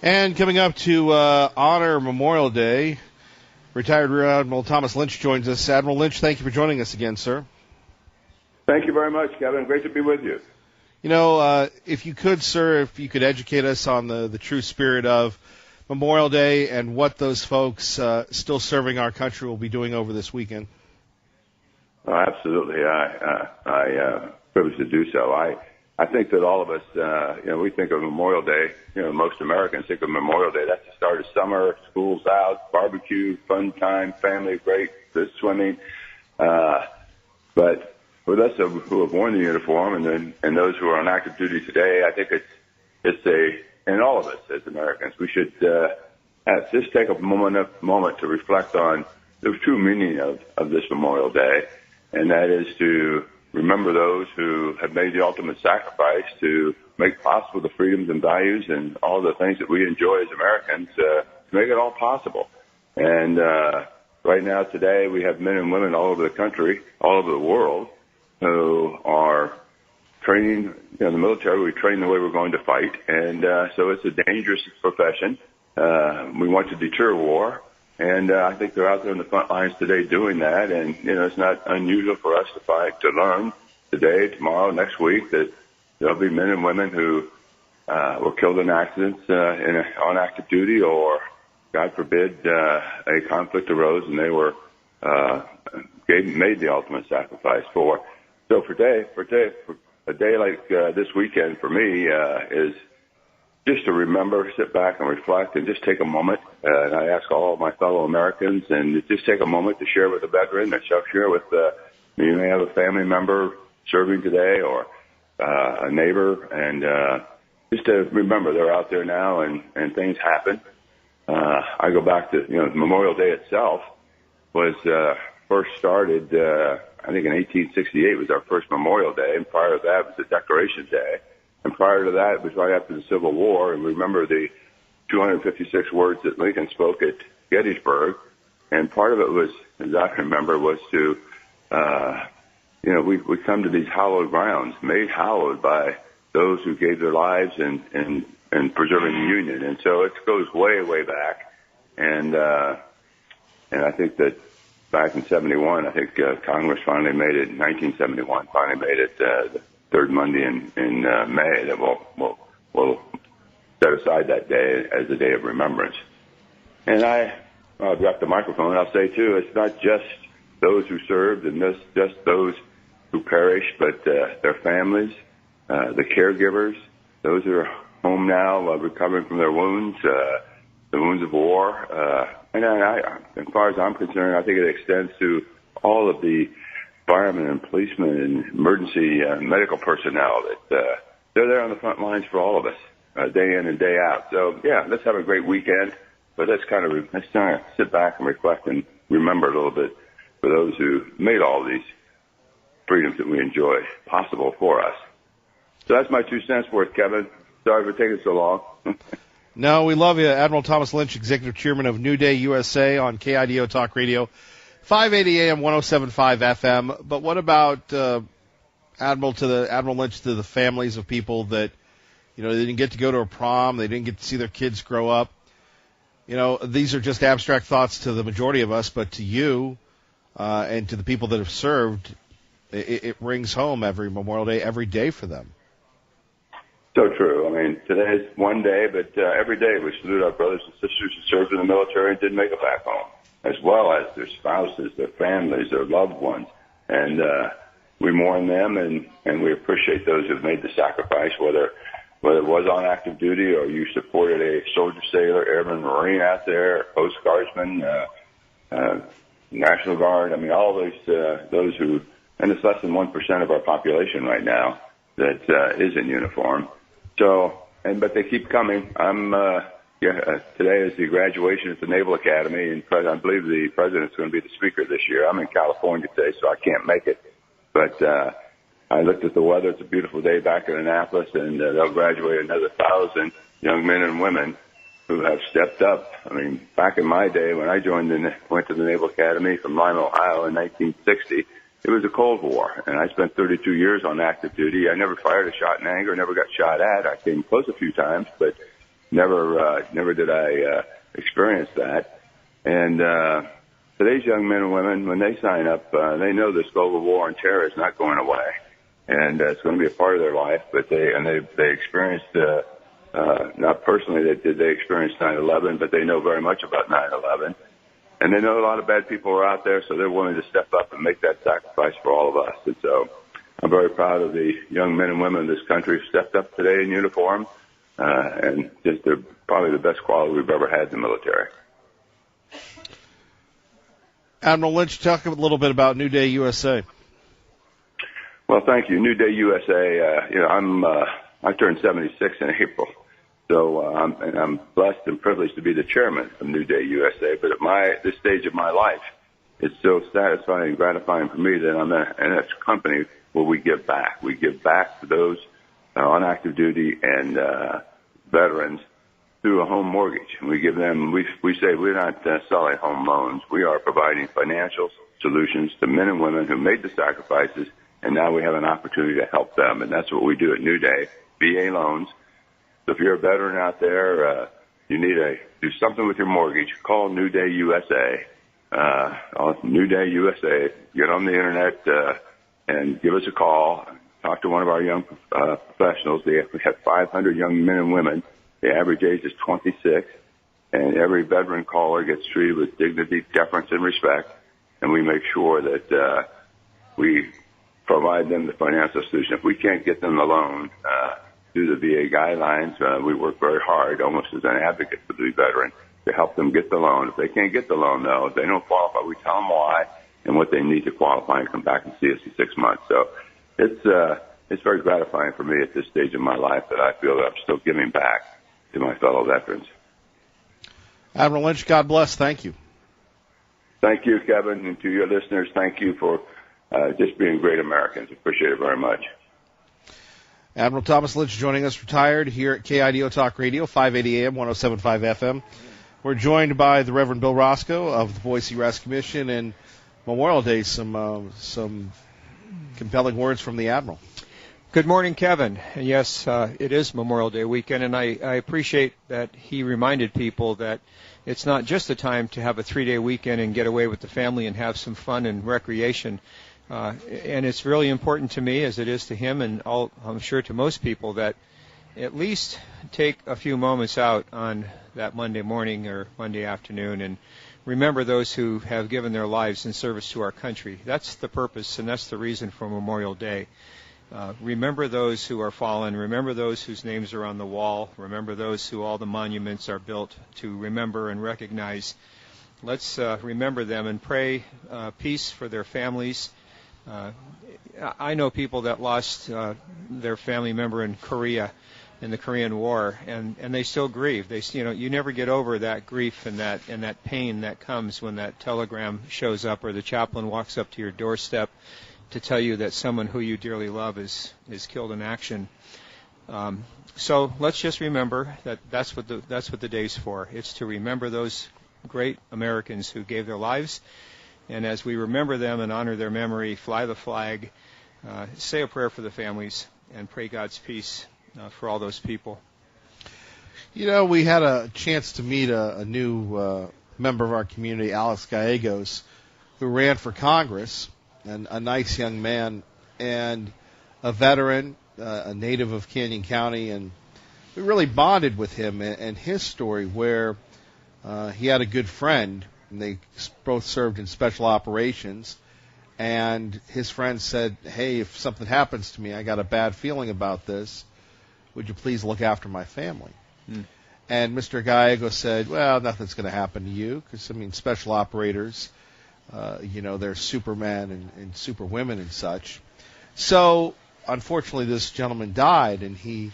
And coming up to honor Memorial Day, retired Rear Admiral Thomas Lynch joins us. Admiral Lynch, thank you for joining us again, sir. Thank you very much, Kevin. Great to be with you. You know, if you could, sir, if you could educate us on the true spirit of Memorial Day and what those folks still serving our country will be doing over this weekend. Oh, absolutely. I privileged to do so. I think that all of us, we think of Memorial Day, most Americans think of Memorial Day. That's the start of summer, school's out, barbecue, fun time, family, great, swimming. But with us who have worn the uniform and those who are on active duty today, I think and all of us as Americans, we should just take a moment to reflect on the true meaning of this Memorial Day, and that is to remember those who have made the ultimate sacrifice to make possible the freedoms and values and all the things that we enjoy as Americans to make it all possible. And right now, today, we have men and women all over the country, all over the world, who are training in the military. We train the way we're going to fight, and so it's a dangerous profession. We want to deter war. And I think they're out there on the front lines today doing that. And, it's not unusual for us to learn today, tomorrow, next week that there'll be men and women who were killed in accidents on active duty, or, God forbid, a conflict arose and they were made the ultimate sacrifice for. So for a day like this weekend for me is just to remember, sit back and reflect, and just take a moment. And I ask all of my fellow Americans, and just take a moment to share with a veteran, or share with, you may have a family member serving today, or a neighbor, and just to remember they're out there now, and things happen. I go back to, Memorial Day itself was first started, I think in 1868 was our first Memorial Day, and prior to that was the Decoration Day. And prior to that, it was right after the Civil War, and remember the 256 words that Lincoln spoke at Gettysburg. And part of it was, as I remember, was to, we come to these hallowed grounds, made hallowed by those who gave their lives in preserving the Union. And so it goes way, way back. And I think that back in 71, I think Congress finally made it, in 1971, finally made it the third Monday in May, that we'll set aside that day as a day of remembrance. And I'll drop the microphone, and I'll say, too, it's not just those who served and just those who perished, but their families, the caregivers, those who are home now recovering from their wounds, the wounds of war. And as far as I'm concerned, I think it extends to all of the firemen and policemen and emergency medical personnel that they're there on the front lines for all of us, day in and day out. So, yeah, let's have a great weekend, but let's kind of sit back and reflect and remember a little bit for those who made all these freedoms that we enjoy possible for us. So that's my 2 cents worth, Kevin. Sorry for taking so long. No, we love you. Admiral Thomas Lynch, Executive Chairman of New Day USA on KIDO Talk Radio, 580 AM, 107.5 FM. But what about Admiral Lynch, to the families of people that, they didn't get to go to a prom, they didn't get to see their kids grow up? These are just abstract thoughts to the majority of us, but to you and to the people that have served, it rings home every Memorial Day, every day for them. So true. I mean, today is one day, but every day we salute our brothers and sisters who served in the military and didn't make it back home, as well as their spouses, their families, their loved ones. And we mourn them, and we appreciate those who've made the sacrifice, whether it was on active duty or you supported a soldier, sailor, airman, Marine out there, Coast Guardsman, National Guard. I mean, all those who, and it's less than 1% of our population right now that is in uniform. So, but they keep coming. Today is the graduation at the Naval Academy, and I believe the president's going to be the speaker this year. I'm in California today, so I can't make it. But I looked at the weather. It's a beautiful day back in Annapolis, and they'll graduate another 1,000 young men and women who have stepped up. I mean, back in my day when I went to the Naval Academy from Lima, Ohio in 1960, it was a Cold War, and I spent 32 years on active duty. I never fired a shot in anger, never got shot at. I came close a few times, but never did I experience that. And today's young men and women, when they sign up, they know this global war on terror is not going away, and it's going to be a part of their life. But they experienced, not personally, did they experience 9/11, but they know very much about 9/11, and they know a lot of bad people are out there, so they're willing to step up and make that sacrifice for all of us. And so I'm very proud of the young men and women of this country who stepped up today in uniform, and just they're probably the best quality we've ever had in the military. Admiral Lynch, talk a little bit about New Day USA. Well, thank you. New Day USA, I turned 76 in April. So I'm blessed and privileged to be the chairman of New Day USA. But at this stage of my life, it's so satisfying and gratifying for me that I'm in a company where we give back. We give back to those on active duty and veterans through a home mortgage. And we give them, we say we're not selling home loans. We are providing financial solutions to men and women who made the sacrifices, and now we have an opportunity to help them. And that's what we do at New Day, VA loans. So if you're a veteran out there, you need to do something with your mortgage, call New Day USA. New Day USA, get on the internet and give us a call. Talk to one of our young professionals. We have 500 young men and women. The average age is 26, and every veteran caller gets treated with dignity, deference, and respect. And we make sure that we provide them the financial solution. If we can't get them the loan through the VA guidelines, we work very hard, almost as an advocate for the veteran, to help them get the loan. If they can't get the loan, though, if they don't qualify, we tell them why and what they need to qualify and come back and see us in 6 months. So it's very gratifying for me at this stage of my life that I feel that I'm still giving back to my fellow veterans. Admiral Lynch, God bless. Thank you. Thank you, Kevin, and to your listeners, thank you for just being great Americans. Appreciate it very much. Admiral Thomas Lynch joining us, retired, here at KIDO Talk Radio, 580 AM, 107.5 FM. We're joined by the Reverend Bill Roscoe of the Boise Rest Commission, and Memorial Day, some compelling words from the Admiral. Good morning, Kevin. And yes, it is Memorial Day weekend, and I appreciate that he reminded people that it's not just a time to have a 3-day weekend and get away with the family and have some fun and recreation. And it's really important to me, as it is to him, and I'm sure to most people, that at least take a few moments out on that Monday morning or Monday afternoon and remember those who have given their lives in service to our country. That's the purpose, and that's the reason for Memorial Day. Remember those who are fallen. Remember those whose names are on the wall. Remember those who all the monuments are built to remember and recognize. Let's remember them and pray peace for their families. I know people that lost their family member in Korea, in the Korean War, and they still grieve. You never get over that grief and that pain that comes when that telegram shows up or the chaplain walks up to your doorstep to tell you that someone who you dearly love is killed in action. So let's just remember that's what the day's for. It's to remember those great Americans who gave their lives, and as we remember them and honor their memory, fly the flag, say a prayer for the families, and pray God's peace for all those people. You know, we had a chance to meet a new member of our community, Alex Gallegos, who ran for Congress, and a nice young man and a veteran, a native of Canyon County, and we really bonded with him and his story, where he had a good friend, and they both served in special operations, and his friend said, hey, if something happens to me, I got a bad feeling about this, would you please look after my family? And Mr. Gallego said, well, nothing's going to happen to you, because, special operators, they're supermen and superwomen and such. So, unfortunately, this gentleman died, and he,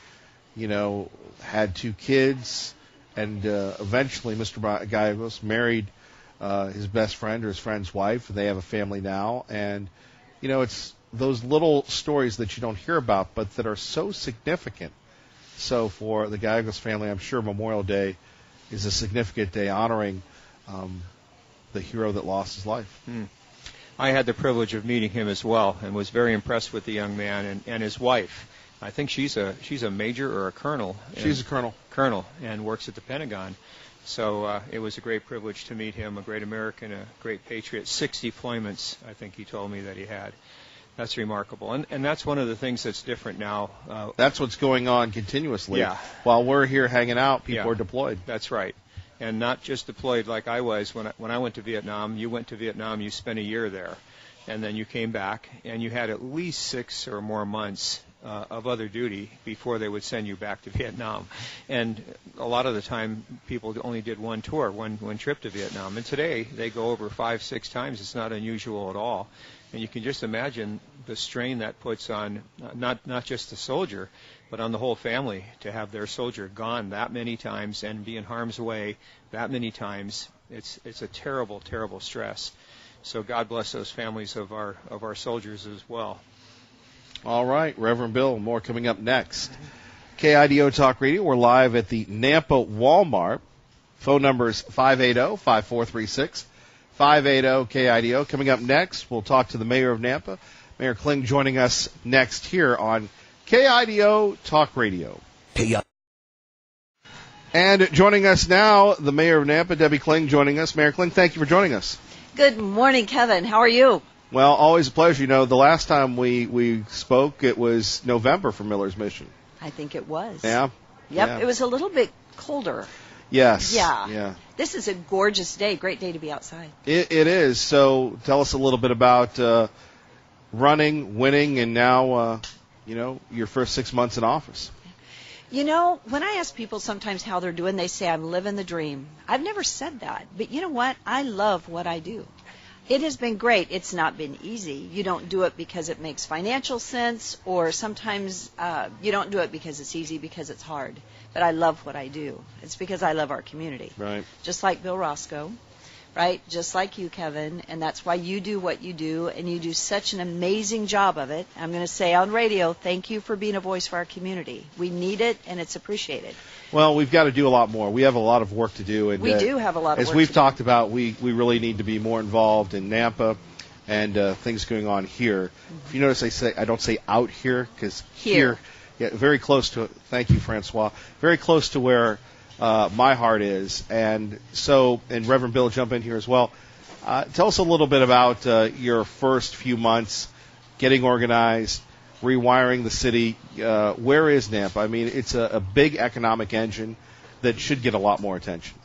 had 2 kids, and eventually Mr. Gallegos married his best friend or his friend's wife. They have a family now, and, it's those little stories that you don't hear about, but that are so significant. So for the Gallegos family, I'm sure Memorial Day is a significant day honoring the hero that lost his life. I had the privilege of meeting him as well and was very impressed with the young man and his wife. I think she's a major or a colonel. She's a colonel, and works at the Pentagon. So it was a great privilege to meet him, a great American, a great patriot. 6 deployments, I think he told me that he had. That's remarkable. And that's one of the things that's different now. That's what's going on continuously. Yeah. While we're here hanging out, people are deployed. That's right. And not just deployed like I was. When I went to Vietnam, you went to Vietnam, you spent a year there. And then you came back, and you had at least 6 or more months of other duty before they would send you back to Vietnam. And a lot of the time, people only did one tour, one trip to Vietnam. And today, they go over 5-6 times. It's not unusual at all. And you can just imagine the strain that puts on not just the soldier, but on the whole family to have their soldier gone that many times and be in harm's way that many times. It's a terrible, terrible stress. So God bless those families of our soldiers as well. All right, Reverend Bill, more coming up next. KIDO Talk Radio, we're live at the Nampa Walmart. Phone number is 580-5436. 580-KIDO. Coming up next, we'll talk to the mayor of Nampa, Mayor Clink, joining us next here on KIDO Talk Radio. And joining us now, the mayor of Nampa, Debbie Clink, joining us. Mayor Clink, thank you for joining us. Good morning, Kevin. How are you? Well, always a pleasure. You know, the last time we spoke, it was November for Miller's Mission. I think it was. Yeah? Yep, Yeah. It was a little bit colder. Yes. Yeah. This is a gorgeous day. Great day to be outside. It is. So tell us a little bit about running, winning, and now, your first 6 months in office. You know, when I ask people sometimes how they're doing, they say, I'm living the dream. I've never said that. But you know what? I love what I do. It has been great. It's not been easy. You don't do it because it makes financial sense, or sometimes you don't do it because it's easy, because it's hard. But I love what I do. It's because I love our community. Right. Just like Bill Roscoe, right? Just like you, Kevin. And that's why you do what you do, and you do such an amazing job of it. I'm going to say on radio, thank you for being a voice for our community. We need it, and it's appreciated. Well, we've got to do a lot more. We have a lot of work to do. And, we do have a lot of work to do. As we've talked about, we really need to be more involved in Nampa and things going on here. Mm-hmm. If you notice, I don't say out here, because here, very close to, thank you, Francois, very close to where my heart is. And so, and Reverend Bill, jump in here as well. Tell us a little bit about your first few months getting organized, rewiring the city. Where is Nampa? I mean, it's a big economic engine that should get a lot more attention.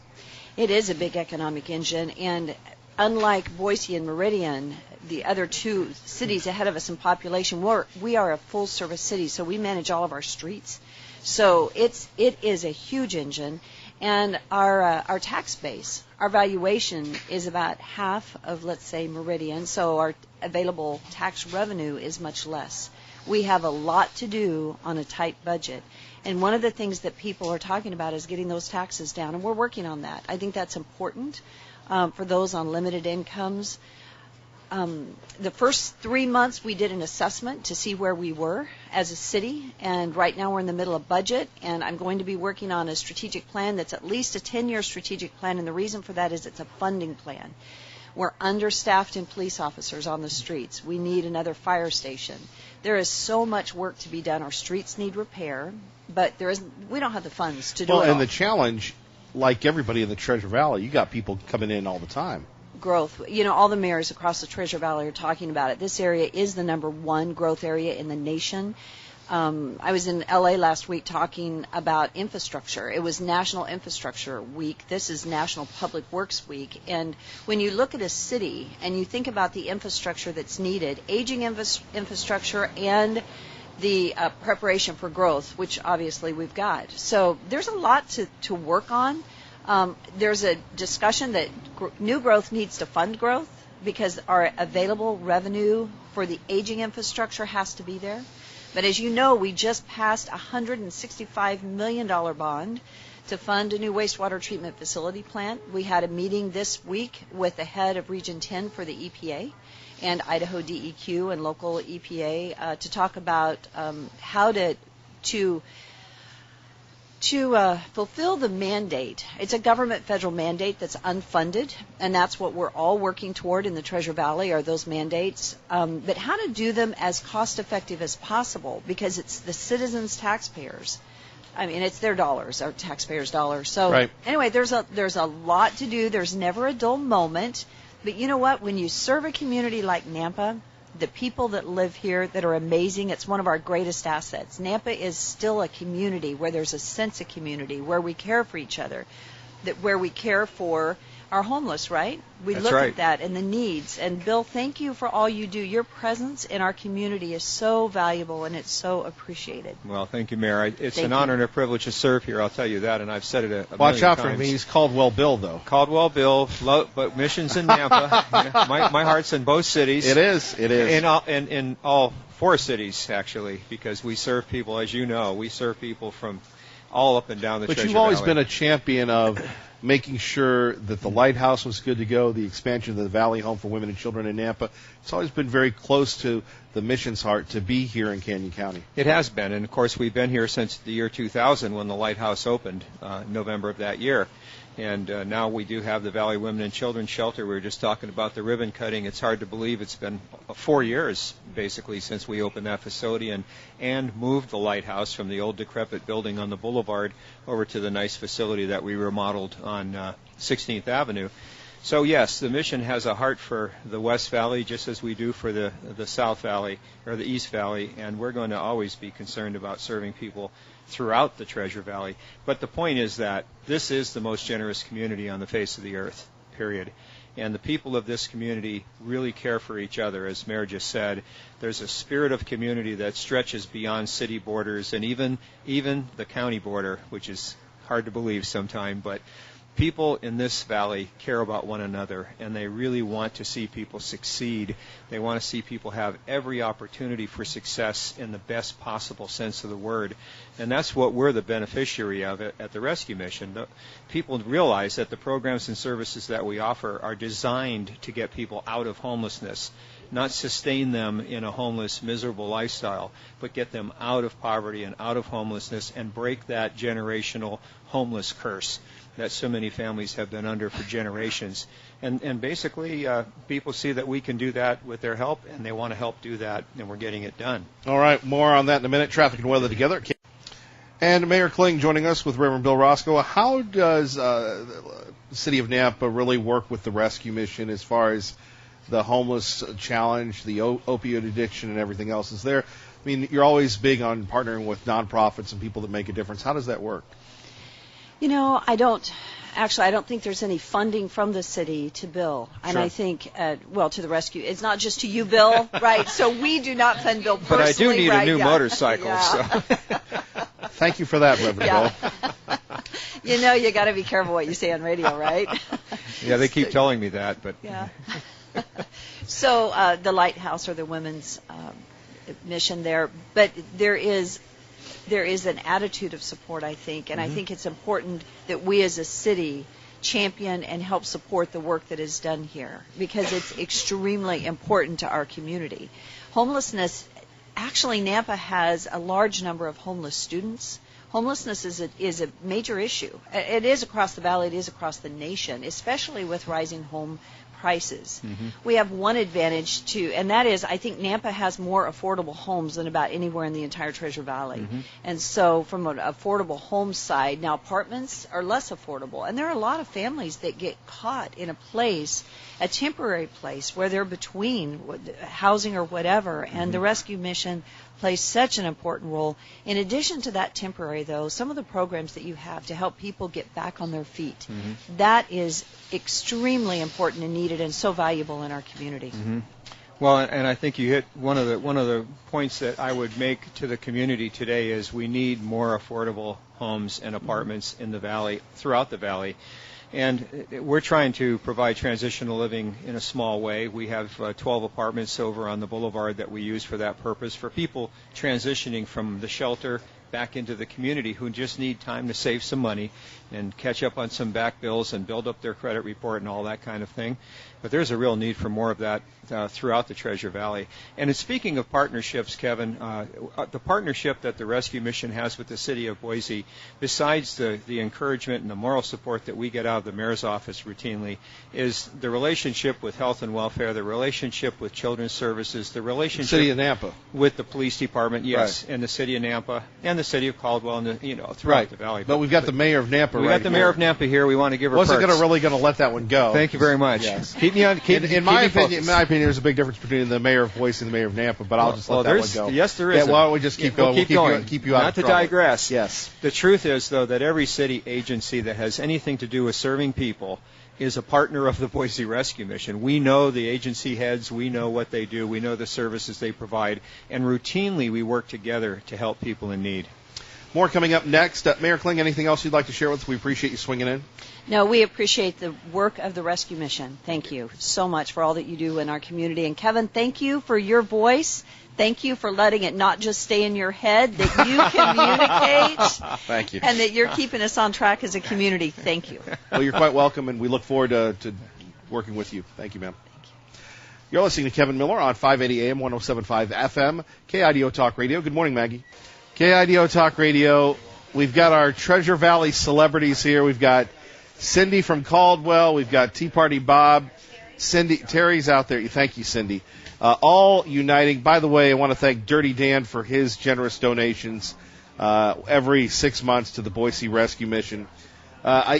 It is a big economic engine, and unlike Boise and Meridian, the other two cities ahead of us in population, we are a full-service city, so we manage all of our streets. So it is a huge engine, and our tax base, our valuation is about half of, let's say, Meridian, so our available tax revenue is much less. We have a lot to do on a tight budget. And one of the things that people are talking about is getting those taxes down, and we're working on that. I think that's important for those on limited incomes. The first 3 months we did an assessment to see where we were as a city, and right now we're in the middle of budget, and I'm going to be working on a strategic plan that's at least a 10-year strategic plan, and the reason for that is it's a funding plan. We're understaffed in police officers on the streets. We need another fire station. There is so much work to be done. Our streets need repair, but we don't have the funds to do it all. Well, and the challenge, like everybody in the Treasure Valley, you got people coming in all the time. Growth. You know, all the mayors across the Treasure Valley are talking about it. This area is the #1 growth area in the nation. I was in L.A. last week talking about infrastructure. It was National Infrastructure Week. This is National Public Works Week. And when you look at a city and you think about the infrastructure that's needed, aging infrastructure and the preparation for growth, which obviously we've got. So there's a lot to work on. There's a discussion that new growth needs to fund growth because our available revenue for the aging infrastructure has to be there. But as you know, we just passed a $165 million bond to fund a new wastewater treatment facility plant. We had a meeting this week with the head of Region 10 for the EPA and Idaho DEQ and local EPA to talk about how to To fulfill the mandate, it's a government federal mandate that's unfunded, and that's what we're all working toward in the Treasure Valley, are those mandates. But how to do them as cost-effective as possible, because it's the citizens, taxpayers. I mean, it's their dollars, our taxpayers' dollars. So right. Anyway, there's a lot to do. There's never a dull moment. But you know what? When you serve a community like Nampa, the people that live here that are amazing, it's one of our greatest assets. Nampa is still a community where there's a sense of community, where we care for each other, where we care for our homeless, right? We That's look right. at that and the needs. And Bill, thank you for all you do. Your presence in our community is so valuable, and it's so appreciated. Well, thank you, Mayor. It's Thank an you. honor and a privilege to serve here, I'll tell you that, and I've said it a Watch million out for times. him. He's Caldwell Bill, though. Caldwell Bill, but missions in Nampa. You know, my heart's in both cities. It is. In all four cities, actually, because we serve people, as you know, we serve people from all up and down the Treasure But you've always Valley. been a champion of making sure that the lighthouse was good to go, the expansion of the Valley Home for Women and Children in Nampa. It's always been very close to the mission's heart to be here in Canyon County. It has been, and of course we've been here since the year 2000 when the lighthouse opened, November of that year. And now we do have the Valley Women and Children Shelter. We were just talking about the ribbon cutting. It's hard to believe it's been 4 years, basically, since we opened that facility and moved the lighthouse from the old decrepit building on the boulevard over to the nice facility that we remodeled on 16th Avenue. So, yes, the mission has a heart for the West Valley, just as we do for the South Valley or the East Valley, and we're going to always be concerned about serving people throughout the Treasure Valley. But the point is that this is the most generous community on the face of the earth, period. And the people of this community really care for each other, as Mayor just said. There's a spirit of community that stretches beyond city borders and even the county border, which is hard to believe sometimes, but people in this valley care about one another, and they really want to see people succeed. They want to see people have every opportunity for success in the best possible sense of the word. And that's what we're the beneficiary of at the Rescue Mission. People realize that the programs and services that we offer are designed to get people out of homelessness, not sustain them in a homeless, miserable lifestyle, but get them out of poverty and out of homelessness and break that generational homeless curse that so many families have been under for generations. And basically, people see that we can do that with their help, and they want to help do that, and we're getting it done. All right, more on that in a minute. Traffic and weather together. And Mayor Clink joining us with Reverend Bill Roscoe. How does the City of Nampa really work with the rescue mission as far as the homeless challenge, the opioid addiction, and everything else? Is there, I mean, you're always big on partnering with nonprofits and people that make a difference. How does that work? You know, I don't think there's any funding from the city to Bill. And Sure. I think, to the rescue. It's not just to you, Bill, right? So we do not fund Bill personally. But I do need right? a new Yeah. motorcycle. Yeah. So. Thank you for that, Reverend Yeah. Bill. You know, you got to be careful what you say on radio, right? Yeah, they keep telling me that. But Yeah. So the lighthouse or the women's mission there, but there is an attitude of support, I think, and I think it's important that we as a city champion and help support the work that is done here, because it's extremely important to our community. Homelessness, actually Nampa has a large number of homeless students. Homelessness is a major issue. It is across the valley, it is across the nation, especially with rising home prices. We have one advantage too, and that is I think Nampa has more affordable homes than about anywhere in the entire Treasure Valley. And so from an affordable home side, now apartments are less affordable, and there are a lot of families that get caught in a place, a temporary place where they're between housing or whatever, and the rescue mission plays such an important role. In addition to that temporary, though, some of the programs that you have to help people get back on their feet, that is extremely important and needed and so valuable in our community. Well, and I think you hit one of the points that I would make to the community today is we need more affordable homes and apartments in the valley, throughout the valley. And we're trying to provide transitional living in a small way. We have 12 apartments over on the boulevard that we use for that purpose, for people transitioning from the shelter back into the community who just need time to save some money and catch up on some back bills and build up their credit report and all that kind of thing. But there's a real need for more of that throughout the Treasure Valley. And speaking of partnerships, Kevin, the partnership that the rescue mission has with the city of Boise, besides the encouragement and the moral support that we get out of the mayor's office routinely, is the relationship with health and welfare, the relationship with children's services, the relationship City of Nampa with the police department, yes, right. and the city of Nampa and the city of Caldwell, and throughout the valley. But we've got the mayor of Nampa. We got the mayor of Nampa here. We want to give her. Wasn't really going to let that one go. Thank you very much. Yes. In my opinion, there's a big difference between the mayor of Boise and the mayor of Nampa. But I'll just let that one go. Yes, there is. Yeah, why don't we just keep going? We'll keep you out. Not to digress. Yes. The truth is, though, that every city agency that has anything to do with serving people is a partner of the Boise Rescue Mission. We know the agency heads. We know what they do. We know the services they provide. And routinely, we work together to help people in need. More coming up next. Mayor Clink, anything else you'd like to share with us? We appreciate you swinging in. No, we appreciate the work of the rescue mission. Thank you so much for all that you do in our community. And Kevin, thank you for your voice. Thank you for letting it not just stay in your head, that you communicate. Thank you. And that you're keeping us on track as a community. Thank you. Well, you're quite welcome, and we look forward to working with you. Thank you, ma'am. You're listening to Kevin Miller on 580 AM, 107.5 FM, KIDO Talk Radio. Good morning, Maggie. KIDO Talk Radio. We've got our Treasure Valley celebrities here. We've got Cindy from Caldwell. We've got Tea Party Bob. Terry's out there. Thank you, Cindy. All uniting. By the way, I want to thank Dirty Dan for his generous donations every 6 months to the Boise Rescue Mission.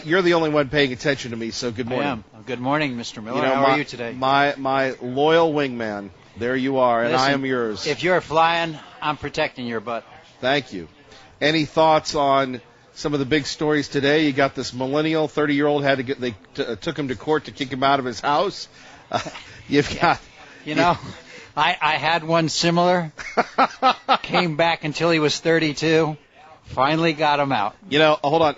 You're the only one paying attention to me, so good morning. I am. Good morning, Mr. Miller. How are you today? My loyal wingman. There you are, and I am yours. If you're flying, I'm protecting your butt. Thank you. Any thoughts on some of the big stories today? You got this millennial, 30-year-old they took him to court to kick him out of his house. I had one similar. Came back until he was 32. Finally got him out. Hold on.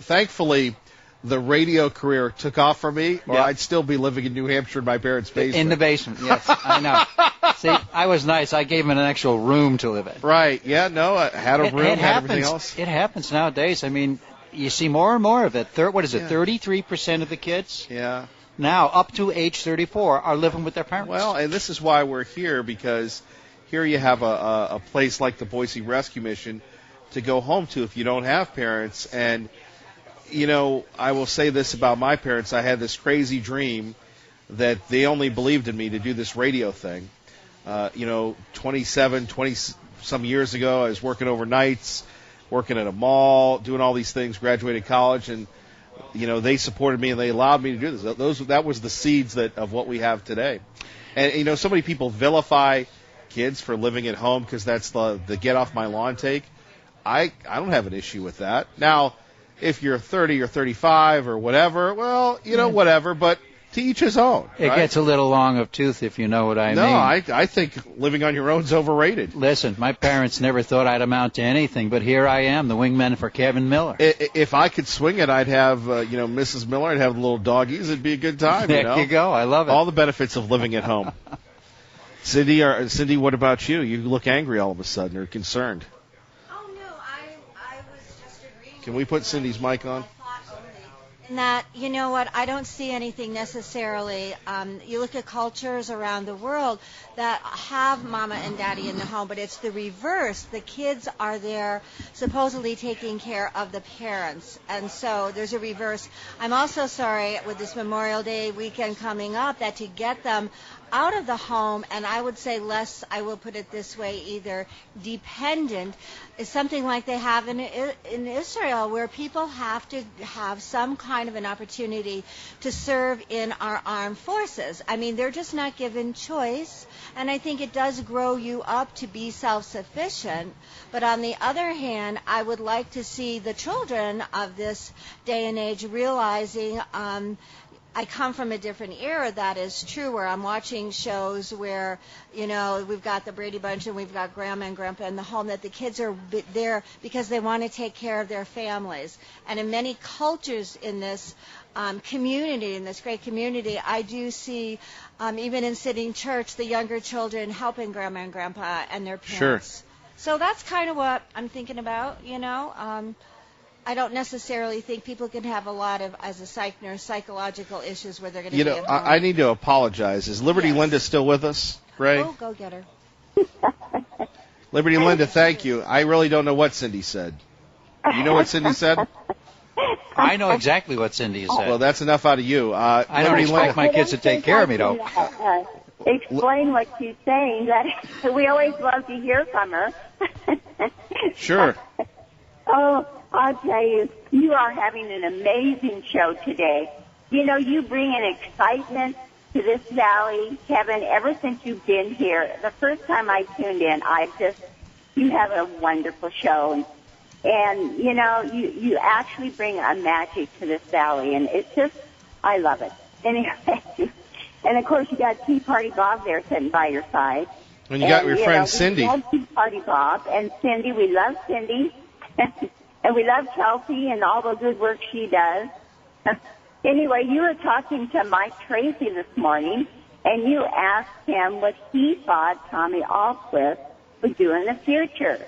Thankfully, the radio career took off for me, or Yep. I'd still be living in New Hampshire in my parents' basement. In the basement, yes, I know. See, I was nice. I gave him an actual room to live in. Right. Yeah, no, I had a room, had everything else. It happens nowadays. I mean, you see more and more of it. What is it, 33% of the kids? Yeah. Now, up to age 34, are living with their parents. Well, and this is why we're here, because here you have a place like the Boise Rescue Mission to go home to if you don't have parents. And, I will say this about my parents. I had this crazy dream that they only believed in me to do this radio thing. 20-some years ago, I was working overnights, working at a mall, doing all these things, graduated college, and they supported me and they allowed me to do this. That was the seeds of what we have today. And so many people vilify kids for living at home because that's the get off my lawn take. I don't have an issue with that. Now, if you're 30 or 35 or whatever, well, whatever, but to each his own. It right? gets a little long of tooth, if you know what I mean. No, I think living on your own is overrated. Listen, my parents never thought I'd amount to anything, but here I am, the wingman for Kevin Miller. If I could swing it, I'd have, Mrs. Miller, I'd have the little doggies. It'd be a good time, There you go. I love it. All the benefits of living at home. Cindy, what about you? You look angry all of a sudden or concerned. Oh, no, I was just agreeing. Can we put Cindy's mic on? That, I don't see anything necessarily. You look at cultures around the world that have mama and daddy in the home, but it's the reverse. The kids are there supposedly taking care of the parents, and so there's a reverse. I'm also sorry with this Memorial Day weekend coming up that to get them out of the home, and I would say less, I will put it this way, either dependent, is something like they have in Israel, where people have to have some kind of an opportunity to serve in our armed forces. I mean, they're just not given choice, and I think it does grow you up to be self-sufficient. But on the other hand, I would like to see the children of this day and age realizing I come from a different era, that is true, where I'm watching shows where, we've got the Brady Bunch and we've got Grandma and Grandpa in the home, that the kids are there because they want to take care of their families. And in many cultures in this community, in this great community, I do see, even in sitting church, the younger children helping Grandma and Grandpa and their parents. Sure. So that's kind of what I'm thinking about, I don't necessarily think people can have a lot of, as a psych nurse, psychological issues where they're going to You be know, at home. I need to apologize. Is Liberty Yes. Linda still with us, Ray? Oh, go get her. Liberty Linda, thank you. I really don't know what Cindy said. You know what Cindy said? I know exactly what Cindy said. Well, that's enough out of you. I don't Liberty expect Linda. my kids to take care of me, though. Explain what she's saying. That we always love to hear from her. Sure. Oh, I'll tell you, you are having an amazing show today. You know, you bring an excitement to this valley, Kevin, ever since you've been here. The first time I tuned in, you have a wonderful show. And you know, you actually bring a magic to this valley, and it's just, I love it. Anyway, and of course you got Tea Party Bob there sitting by your side. And you got your friend Cindy. We love Tea Party Bob and Cindy. We love Cindy. And we love Chelsea and all the good work she does. Anyway, you were talking to Mike Tracy this morning, and you asked him what he thought Tommy Alquist would do in the future.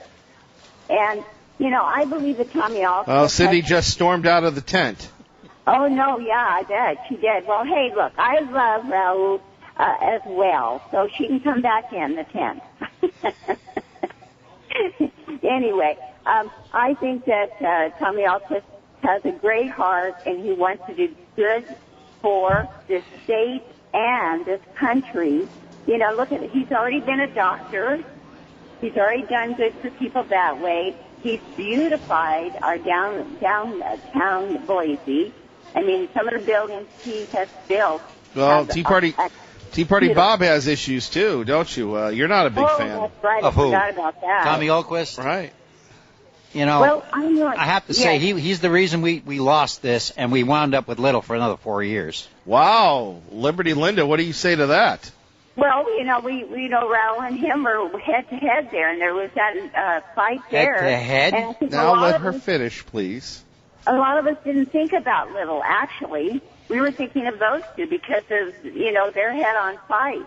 And, you know, I believe that Tommy Alquist... Well, Cindy just stormed out of the tent. Oh, no, yeah, I bet. She did. Well, hey, look, I love Raul as well, so she can come back in the tent. Anyway, I think that Tommy Alquist has a great heart, and he wants to do good for this state and this country. You know, look at it. He's already been a doctor. He's already done good for people that way. He's beautified our downtown Boise. I mean, some of the buildings he has built. Well, Tea Party Bob has issues too, don't you? You're not a big fan. That's right. Of I who? forgot about that. Tommy Alquist? Right. You know, Well, I'm not, I have to say, yes. he's the reason we lost this, and we wound up with Little for another 4 years. Wow. Liberty Linda, what do you say to that? Well, you know, we know Raul and him were head to head there, and there was that fight there. Head to head? And I think Now let her finish, please. a lot of us didn't think about Little, actually. We were thinking of those two because of, you know, their head-on fight.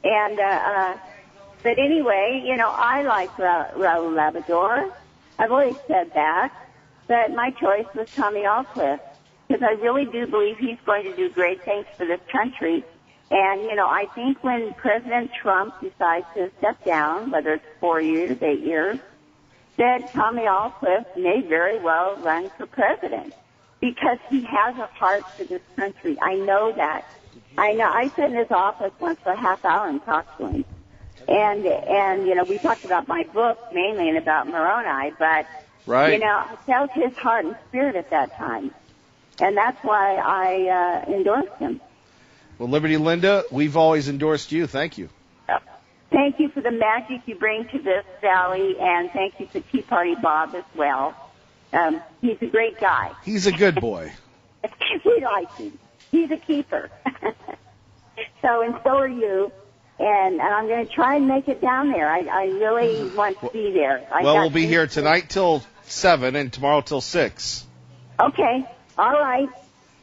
And, but anyway, you know, I like Raul Labrador. I've always said that. But my choice was Tommy Alquist because I really do believe he's going to do great things for this country. And, you know, I think when President Trump decides to step down, whether it's 4 years, 8 years, that Tommy Alquist may very well run for president because he has a heart for this country. I know that. I know. I sat in his office once for a half hour and talked to him. And you know, we talked about my book mainly and about Moroni, but, Right. you know, I felt his heart and spirit at that time. And that's why I endorsed him. Well, Liberty Linda, we've always endorsed you. Thank you. Thank you for the magic you bring to this valley, and thank you to Tea Party Bob as well. He's a great guy. He's a good boy. We like him. He's a keeper. And so are you. And I'm going to try and make it down there. I really want to be there. Well, we'll be here tonight till 7 and tomorrow till 6. Okay. All right.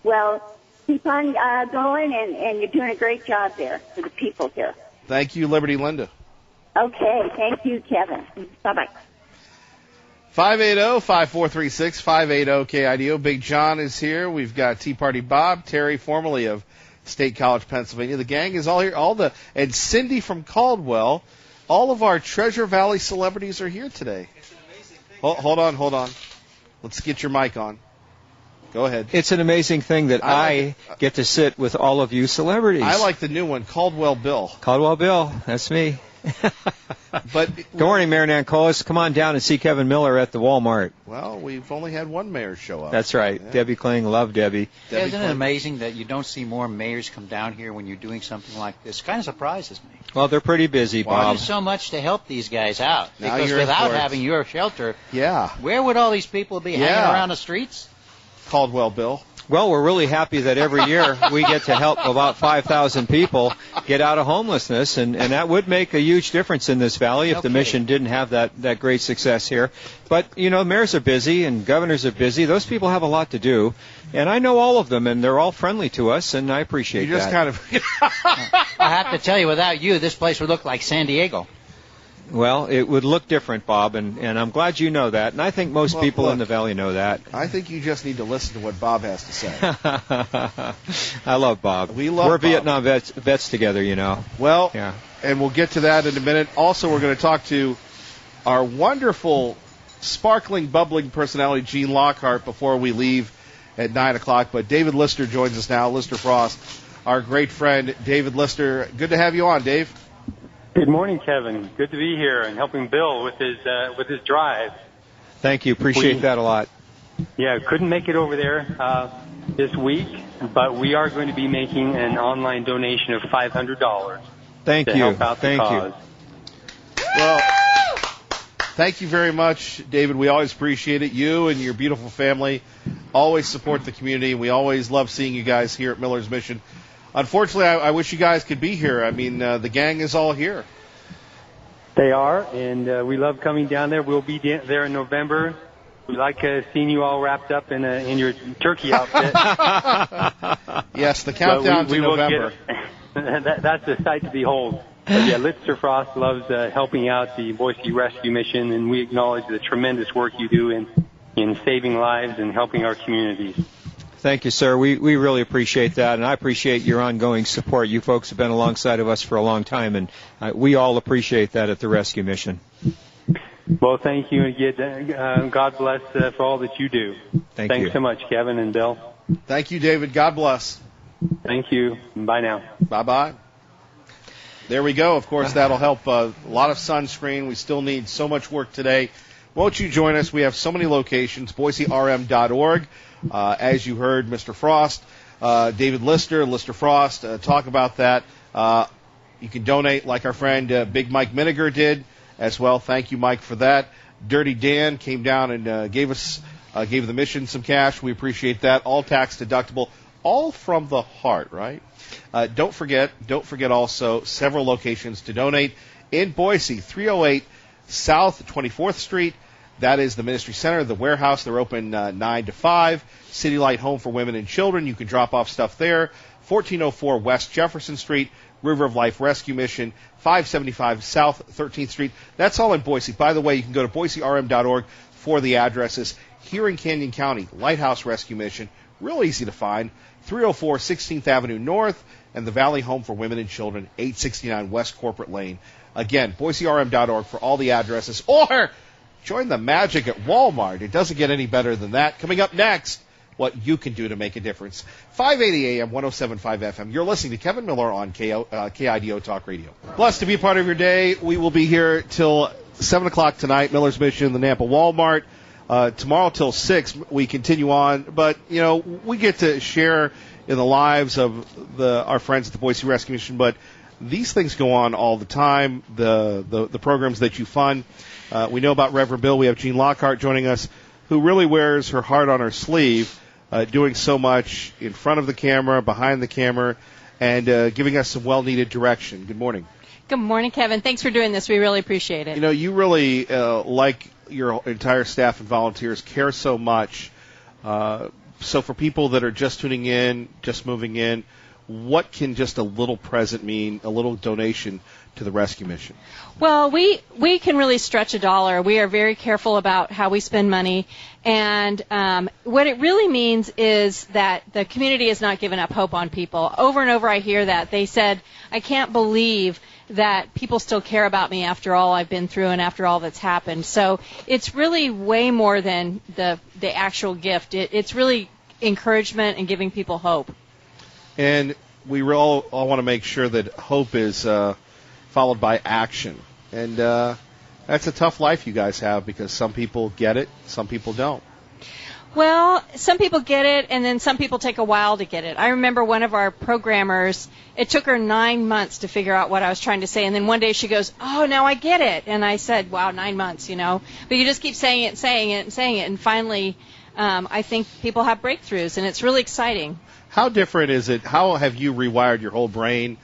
Well, keep on going, and you're doing a great job there for the people here. Thank you, Liberty Linda. Okay. Thank you, Kevin. Bye-bye. 580-5436, 580-KIDO. Big John is here. We've got Tea Party Bob, Terry, formerly of State College, Pennsylvania. The gang is all here. And Cindy from Caldwell. All of our Treasure Valley celebrities are here today. Hold on. Let's get your mic on. Go ahead. It's an amazing thing that I get to sit with all of you celebrities. I like the new one, Caldwell Bill. Caldwell Bill, that's me. But Good morning, Mayor Nancolis. Come on down and see Kevin Miller at the Walmart. Well, we've only had one mayor show up. That's right. Yeah. Debbie Kling, love Debbie. Isn't it amazing that you don't see more mayors come down here when you're doing something like this? Kind of surprises me. Well, they're pretty busy, Bob. There's so much to help these guys out. Now Because you're in without for it. having your shelter, Yeah, where would all these people be hanging around the streets? Caldwell Bill. Well, we're really happy that every year we get to help about 5,000 people get out of homelessness, and that would make a huge difference in this valley if the mission didn't have that great success here. But, you know, mayors are busy and governors are busy. Those people have a lot to do, and I know all of them, and they're all friendly to us, and I appreciate You just that. kind of... I have to tell you, without you, this place would look like San Diego. Well, it would look different, Bob, and I'm glad you know that. And I think most people in the Valley know that. I think you just need to listen to what Bob has to say. I love Bob. We're Bob. Vietnam vets together, you know. Well, yeah. And we'll get to that in a minute. Also, we're going to talk to our wonderful, sparkling, bubbling personality, Gene Lockhart, before we leave at 9 o'clock. But David Lister joins us now, Lister Frost, our great friend, David Lister. Good to have you on, Dave. Good morning, Kevin. Good to be here and helping Bill with his drive. Thank you. Appreciate that a lot. Yeah, couldn't make it over there this week, but we are going to be making an online donation of $500. Thank to you. Help out the cause. Well, thank you very much, David. We always appreciate it. You and your beautiful family always support the community, and we always love seeing you guys here at Miller's Mission. Unfortunately, I wish you guys could be here. I mean, the gang is all here. They are, and we love coming down there. We'll be there in November. We like seeing you all wrapped up in your turkey outfit. Yes, the countdown to November. That's a sight to behold. But yeah, Lister Frost loves helping out the Boise Rescue Mission, and we acknowledge the tremendous work you do in saving lives and helping our communities. Thank you, sir. We really appreciate that, and I appreciate your ongoing support. You folks have been alongside of us for a long time, and we all appreciate that at the Rescue Mission. Well, thank you again. God bless for all that you do. Thanks so much, Kevin and Bill. Thank you, David. God bless. Thank you. Bye now. Bye-bye. There we go. Of course, that'll help a lot of sunscreen. We still need so much work today. Won't you join us? We have so many locations. BoiseRM.org. As you heard, Mr. Frost, David Lister Frost, talk about that. You can donate like our friend Big Mike Miniger did as well. Thank you, Mike, for that. Dirty Dan came down and gave the mission some cash. We appreciate that. All tax deductible, all from the heart, right? Don't forget also several locations to donate in Boise, 308 South 24th Street. That is the Ministry Center, the warehouse. They're open 9 to 5. City Light Home for Women and Children. You can drop off stuff there. 1404 West Jefferson Street. River of Life Rescue Mission. 575 South 13th Street. That's all in Boise. By the way, you can go to BoiseRM.org for the addresses. Here in Canyon County, Lighthouse Rescue Mission. Real easy to find. 304 16th Avenue North. And the Valley Home for Women and Children. 869 West Corporate Lane. Again, BoiseRM.org for all the addresses. Or join the magic at Walmart. It doesn't get any better than that. Coming up next, what you can do to make a difference. 580 AM, 107.5 FM. You're listening to Kevin Miller on KIDO Talk Radio. Blessed to be part of your day. We will be here till 7 o'clock tonight, Miller's Mission, the Nampa Walmart. Tomorrow till 6, we continue on. But, you know, we get to share in the lives of our friends at the Boise Rescue Mission. But these things go on all the time, the programs that you fund. We know about Reverend Bill. We have Gene Lockhart joining us, who really wears her heart on her sleeve, doing so much in front of the camera, behind the camera, and giving us some well-needed direction. Good morning. Good morning, Kevin. Thanks for doing this. We really appreciate it. You know, you really, like your entire staff and volunteers, care so much. So for people that are just tuning in, just moving in, what can just a little present mean, a little donation to the rescue mission? Well, we can really stretch a dollar. We are very careful about how we spend money. And what it really means is that the community has not given up hope on people. Over and over I hear that. They said, I can't believe that people still care about me after all I've been through and after all that's happened. So it's really way more than the actual gift. It's really encouragement and giving people hope. And we all want to make sure that hope is followed by action. And that's a tough life you guys have, because some people get it, some people don't. Well, some people get it, and then some people take a while to get it. I remember one of our programmers, it took her 9 months to figure out what I was trying to say, and then one day she goes, oh, now I get it. And I said, wow, 9 months, you know. But you just keep saying it, and finally I think people have breakthroughs, and it's really exciting. How different is it? How have you rewired your whole brain?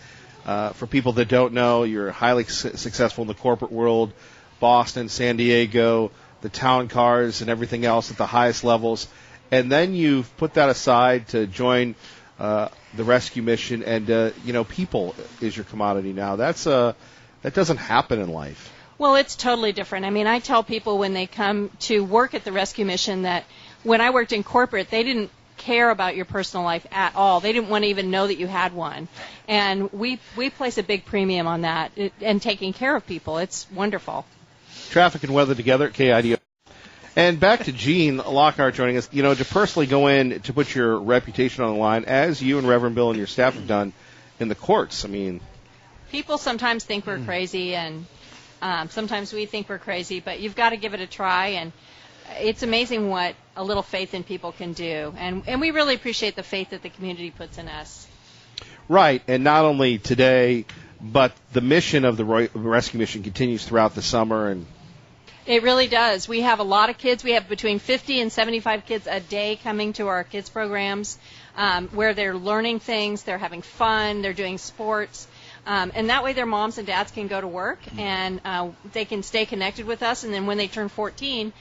For people that don't know, you're highly successful in the corporate world, Boston, San Diego, the town cars and everything else at the highest levels. And then you've put that aside to join the rescue mission, and, people is your commodity now. That doesn't happen in life. Well, it's totally different. I mean, I tell people when they come to work at the rescue mission that when I worked in corporate, they didn't care about your personal life at all. They didn't want to even know that you had one. And we place a big premium on that and taking care of people. It's wonderful. Traffic and weather together at KIDO. And back to Gene Lockhart joining us, to personally go in to put your reputation on the line, as you and Reverend Bill and your staff have done in the courts. I mean, people sometimes think we're crazy, and sometimes we think we're crazy, but you've got to give it a try, and it's amazing what a little faith in people can do. And we really appreciate the faith that the community puts in us. Right, and not only today, but the mission of the rescue mission continues throughout the summer. And it really does. We have a lot of kids. We have between 50 and 75 kids a day coming to our kids programs where they're learning things, they're having fun, they're doing sports. And that way their moms and dads can go to work and they can stay connected with us. And then when they turn 14,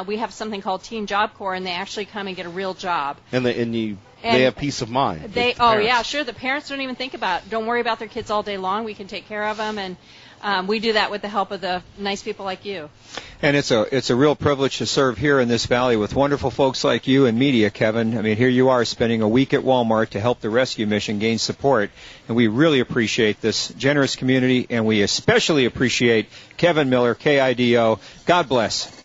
we have something called Teen Job Corps, and they actually come and get a real job. And they have peace of mind. Yeah, sure. The parents don't even think don't worry about their kids all day long. We can take care of them, and we do that with the help of the nice people like you. And it's a real privilege to serve here in this valley with wonderful folks like you and media, Kevin. I mean, here you are spending a week at Walmart to help the rescue mission gain support, and we really appreciate this generous community, and we especially appreciate Kevin Miller, KIDO. God bless.